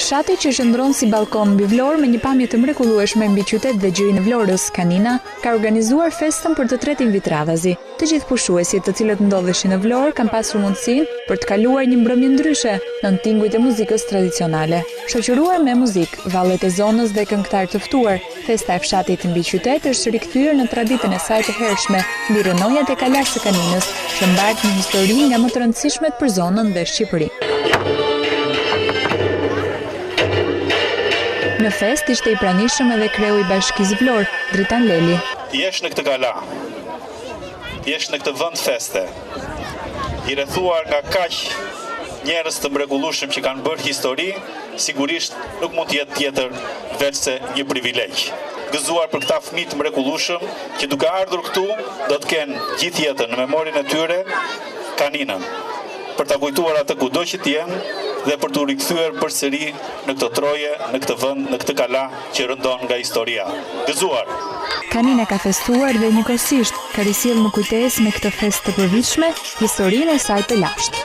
Fshati që shndron si balkon mbi Vlorë me një pamje të mrekullueshme mbi qytet dhe gjirin e Vlorës, Kanina, ka organizuar festën për të tretin vit radhazi. Të gjithë pushuesit të cilët ndodheshin në Vlorë kanë pasur mundësinë për të kaluar një mbrëmje ndryshe nën tingujt e muzikës tradicionale. Shoqëruar me muzikë, vallet e zonës dhe këngëtar të ftuar, festa e fshatit mbi qytet është rikthyer në traditën e saj të hershme, mbi rënojat e kalasë së Kaninës, që mbart një histori nga më të rëndësishmet për zonën dhe Shqipëri. Në fest ishte i pranishëm edhe kreu i Bashkisë Vlorë, Dritan Leli. Jesh në këtë gala, jesh në këtë vend feste, i rrethuar nga kaq njerëz të mrekullueshëm që kanë bërë histori, sigurisht nuk mund të jetë tjetër veç se një privilegj. Gëzuar për këta fëmijë të mrekullueshëm që duke ardhur këtu do të kenë gjithë jetën në memorien e tyre Kaninën, për ta kujtuar atë kudo që të jenë dhe për të rikthyer përsëri në këtë troje, në këtë vend, në këtë kala që rëndon nga historia. Gëzuar! Kanina ka festuar dhe njëkohësisht ka risjellë në kujtesë me këtë festë të përvitshme historinë e saj të lashtë.